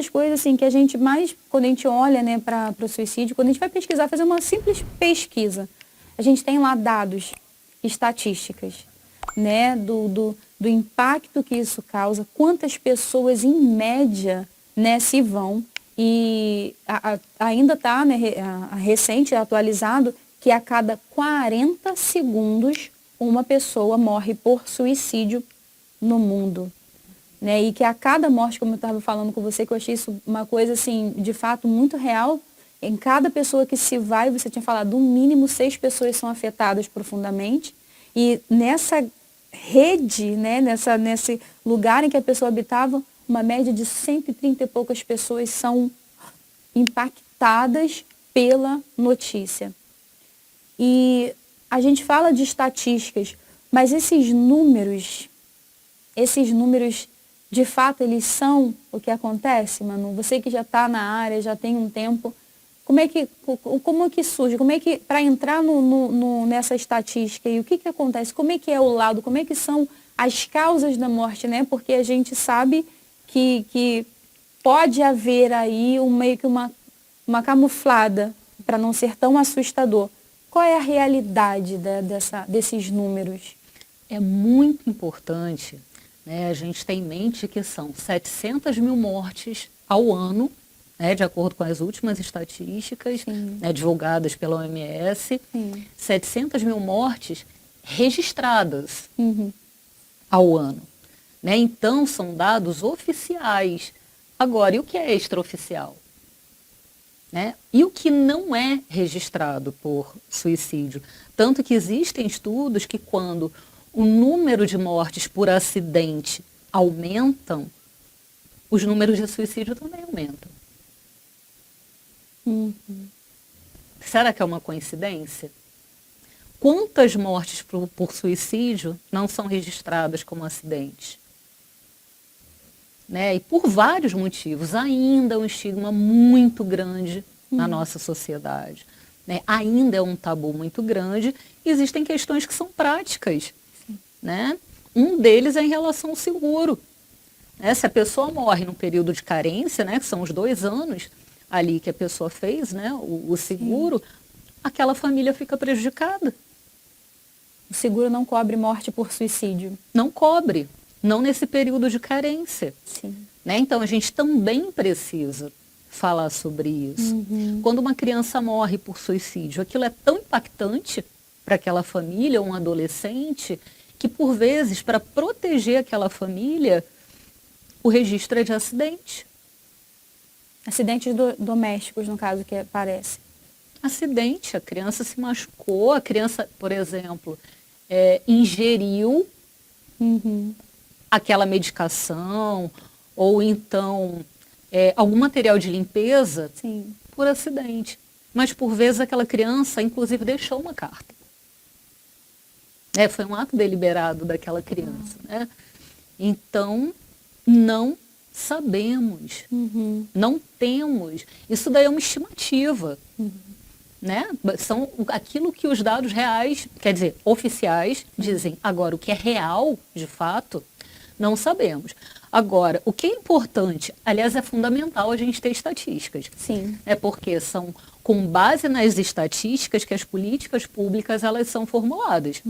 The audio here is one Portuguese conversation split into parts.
das coisas assim, que a gente mais, quando a gente olha, né, para o suicídio, quando a gente vai pesquisar, fazer uma simples pesquisa, a gente tem lá dados, estatísticas, né, do impacto que isso causa, quantas pessoas em média, né, se vão, e ainda está, né, recente, atualizado, que a cada 40 segundos uma pessoa morre por suicídio no mundo. Né? E que a cada morte, como eu estava falando com você, que eu achei isso uma coisa assim, de fato, muito real, em cada pessoa que se vai, você tinha falado, no mínimo 6 pessoas são afetadas profundamente, e nessa rede, né, nesse lugar em que a pessoa habitava, uma média de 130 e poucas pessoas são impactadas pela notícia. E a gente fala de estatísticas, mas esses números, de fato, eles são o que acontece, Manu? Você que já está na área, já tem um tempo, como é que surge? Como é que, para entrar nessa estatística, e o que acontece? Como é que é o lado? Como é que são as causas da morte, né? Porque a gente sabe que pode haver aí meio que uma camuflada, para não ser tão assustador. Qual é a realidade desses números? É muito importante, né, a gente ter em mente que são 700 mil mortes ao ano, né, de acordo com as últimas estatísticas, né, divulgadas pela OMS, 700 mil mortes registradas ao ano. Né? Então, são dados oficiais. Agora, e o que é extraoficial? Né? E o que não é registrado por suicídio? Tanto que existem estudos que quando o número de mortes por acidente aumentam, os números de suicídio também aumentam. Será que é uma coincidência? Quantas mortes por suicídio não são registradas como acidentes? Né? E por vários motivos, ainda é um estigma muito grande na nossa sociedade. Né? Ainda é um tabu muito grande. Existem questões que são práticas. Né? Um deles é em relação ao seguro. Né? Se a pessoa morre num período de carência, né, que são os 2 anos ali que a pessoa fez, né, o seguro, aquela família fica prejudicada. O seguro não cobre morte por suicídio? Não cobre, não nesse período de carência. Né? Então, a gente também precisa falar sobre isso. Quando uma criança morre por suicídio, aquilo é tão impactante para aquela família, um adolescente, que por vezes, para proteger aquela família, o registro é de acidente. Acidentes domésticos, no caso, que aparece. Acidente, a criança se machucou, a criança, por exemplo, ingeriu aquela medicação, ou então algum material de limpeza por acidente. Mas por vezes aquela criança, inclusive, deixou uma carta. Foi um ato deliberado daquela criança. Né? Então, não sabemos, não temos. Isso daí é uma estimativa. Né? São aquilo que os dados reais, quer dizer, oficiais, dizem. Agora, o que é real, de fato, não sabemos. Agora, o que é importante, aliás, é fundamental a gente ter estatísticas. Porque são com base nas estatísticas que as políticas públicas elas são formuladas.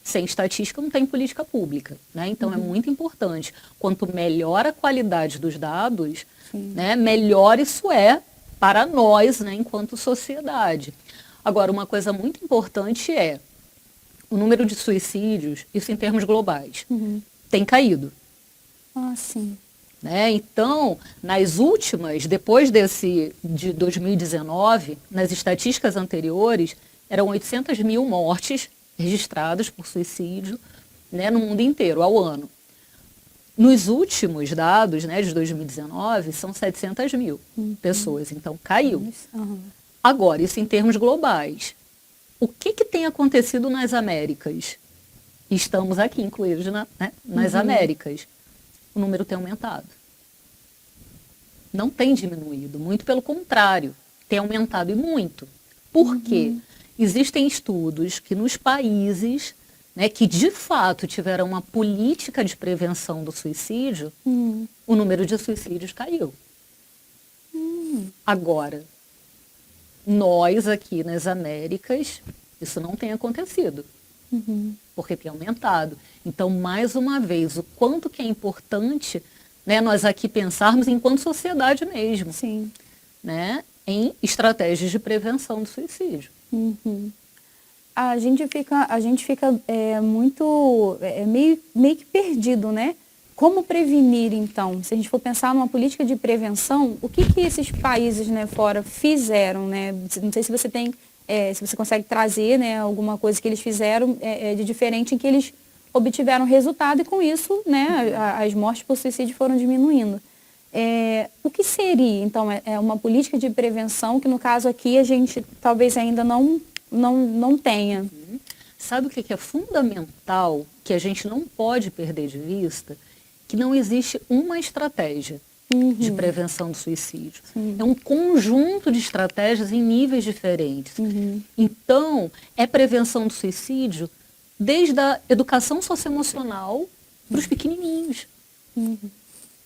Sem estatística não tem política pública. Né? Então, é muito importante. Quanto melhor a qualidade dos dados, né, melhor isso é para nós, né, enquanto sociedade. Agora, uma coisa muito importante é o número de suicídios, isso em termos globais, tem caído. Né? Então, nas últimas, depois de 2019, nas estatísticas anteriores, eram 800 mil mortes registradas por suicídio, né, no mundo inteiro, ao ano. Nos últimos dados, né, de 2019, são 700 mil pessoas, então caiu. Agora, isso em termos globais. O que tem acontecido nas Américas? Estamos aqui incluídos nas Américas. O número tem aumentado. Não tem diminuído, muito pelo contrário, tem aumentado e muito. Por quê? Existem estudos que nos países, né, que de fato tiveram uma política de prevenção do suicídio, o número de suicídios caiu. Agora, nós aqui nas Américas, isso não tem acontecido, porque tem aumentado. Então, mais uma vez, o quanto que é importante, né, nós aqui pensarmos enquanto sociedade mesmo, Sim. né, em estratégias de prevenção do suicídio. A gente fica meio que perdido, né? Como prevenir, então? Se a gente for pensar numa política de prevenção, o que esses países, né, fora fizeram, né? Não sei se você tem, se você consegue trazer, né, alguma coisa que eles fizeram de diferente em que eles obtiveram resultado e com isso, né, as mortes por suicídio foram diminuindo. O que seria, então, uma política de prevenção que, no caso aqui, a gente talvez ainda não tenha? Sabe o que é fundamental, que a gente não pode perder de vista? Que não existe uma estratégia de prevenção do suicídio. É um conjunto de estratégias em níveis diferentes. Então, é prevenção do suicídio desde a educação socioemocional para os pequenininhos.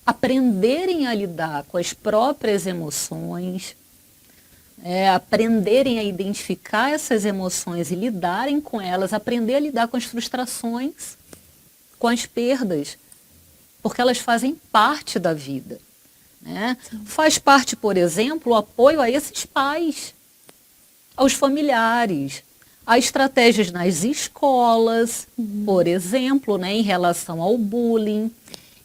Aprenderem a lidar com as próprias emoções, aprenderem a identificar essas emoções e lidarem com elas, aprender a lidar com as frustrações, com as perdas, porque elas fazem parte da vida. Né? Faz parte, por exemplo, o apoio a esses pais, aos familiares, a estratégias nas escolas, por exemplo, né, em relação ao bullying,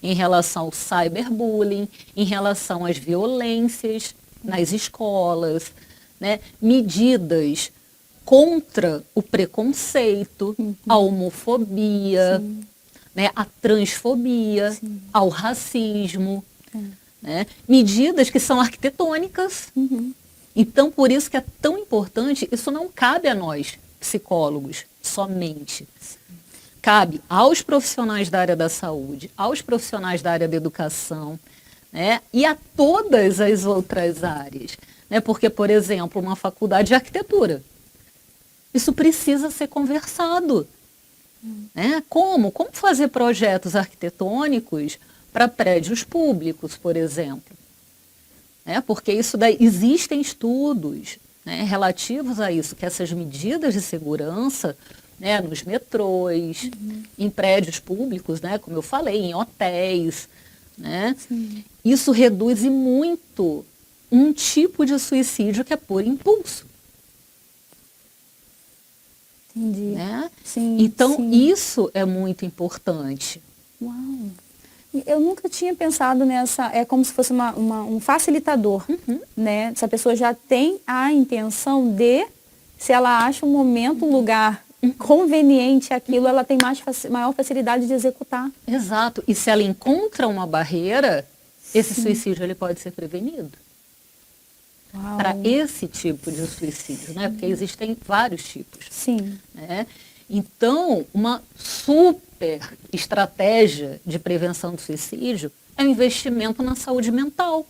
em relação ao cyberbullying, em relação às violências nas escolas, né, medidas contra o preconceito, a homofobia, né, a transfobia, ao racismo, né, medidas que são arquitetônicas. Então, por isso que é tão importante, isso não cabe a nós, psicólogos, somente. Cabe aos profissionais da área da saúde, aos profissionais da área da educação, né, e a todas as outras áreas. Né, porque, por exemplo, uma faculdade de arquitetura, isso precisa ser conversado. Né? Como fazer projetos arquitetônicos para prédios públicos, por exemplo? Porque isso daí, existem estudos, né, relativos a isso, que essas medidas de segurança, né, nos metrôs, em prédios públicos, né, como eu falei, em hotéis, né, isso reduz muito um tipo de suicídio que é por impulso. Entendi. Né? Sim, então, isso é muito importante. Uau! Eu nunca tinha pensado nessa, é como se fosse um facilitador, né? Se a pessoa já tem a intenção de, se ela acha um momento, um lugar conveniente aquilo, ela tem maior facilidade de executar. Exato. E se ela encontra uma barreira, esse suicídio ele pode ser prevenido. Para esse tipo de suicídio, né? Porque existem vários tipos. Sim. Né? Então, uma super estratégia de prevenção do suicídio é o investimento na saúde mental.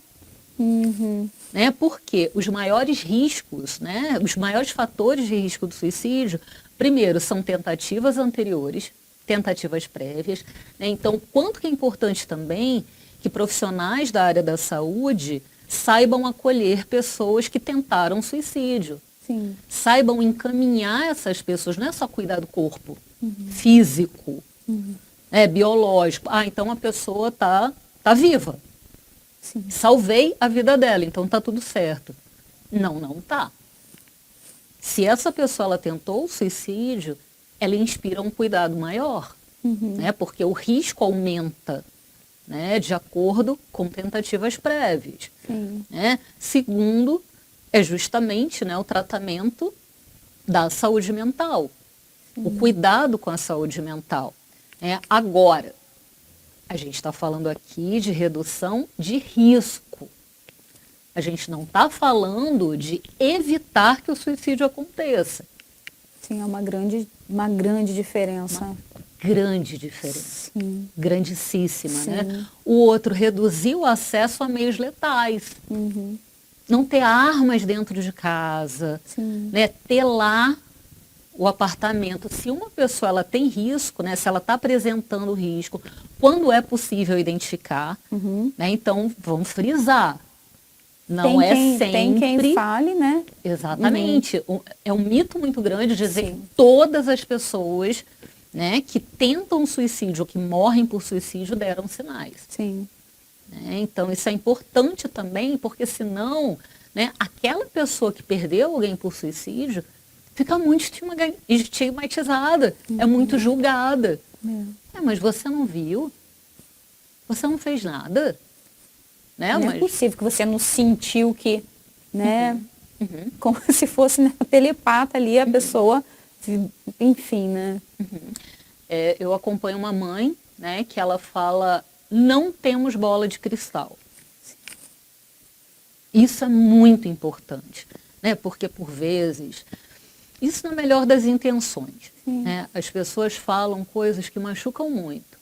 Né? Porque os maiores riscos, né? Os maiores fatores de risco do suicídio, primeiro, são tentativas anteriores, tentativas prévias. Né? Então, quanto que é importante também que profissionais da área da saúde saibam acolher pessoas que tentaram suicídio. Sim. Saibam encaminhar essas pessoas, não é só cuidar do corpo físico, biológico. Então a pessoa está viva. Sim. Salvei a vida dela, então está tudo certo. Não está. Se essa pessoa ela tentou o suicídio, ela inspira um cuidado maior, né? Porque o risco aumenta, né, de acordo com tentativas prévias. Né? Segundo, é justamente, né, o tratamento da saúde mental, o cuidado com a saúde mental. Agora, a gente está falando aqui de redução de risco. A gente não está falando de evitar que o suicídio aconteça. Sim, é uma grande diferença. Uma grande diferença. Sim. Grandíssima. Sim. Né? O outro, reduzir o acesso a meios letais. Não ter armas dentro de casa, né? Ter lá o apartamento. Se uma pessoa ela tem risco, né? Se ela está apresentando risco, quando é possível identificar, né? Então vamos frisar. Não é sempre. Tem quem fale, né? Exatamente. É um mito muito grande dizer Sim. que todas as pessoas, né, que tentam suicídio ou que morrem por suicídio deram sinais. Sim. Né? Então, isso é importante também, porque senão, né, aquela pessoa que perdeu alguém por suicídio fica muito estigmatizada, é muito julgada. Mas você não viu? Você não fez nada? Né? Não é possível que você não sentiu que, né? Como se fosse, né, telepata ali a pessoa, enfim, né? Eu acompanho uma mãe, né, que ela fala, não temos bola de cristal. Isso é muito importante, né? Porque por vezes, isso na melhor das intenções, né? As pessoas falam coisas que machucam muito.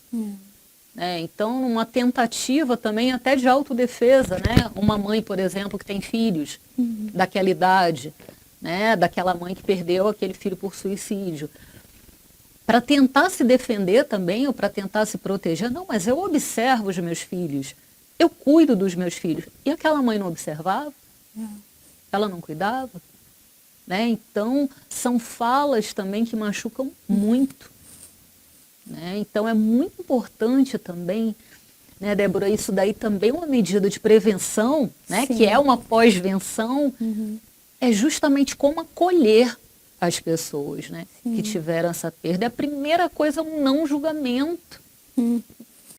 Então, numa tentativa também até de autodefesa, né? Uma mãe, por exemplo, que tem filhos daquela idade, né? Daquela mãe que perdeu aquele filho por suicídio. Para tentar se defender também, ou para tentar se proteger, não, mas eu observo os meus filhos, eu cuido dos meus filhos. E aquela mãe não observava? Ela não cuidava? Né? Então, são falas também que machucam muito. Né? Então, é muito importante também, né, Débora, isso daí também é uma medida de prevenção, né, que é uma pós-venção, é justamente como acolher as pessoas, né, que tiveram essa perda. A primeira coisa é um não julgamento.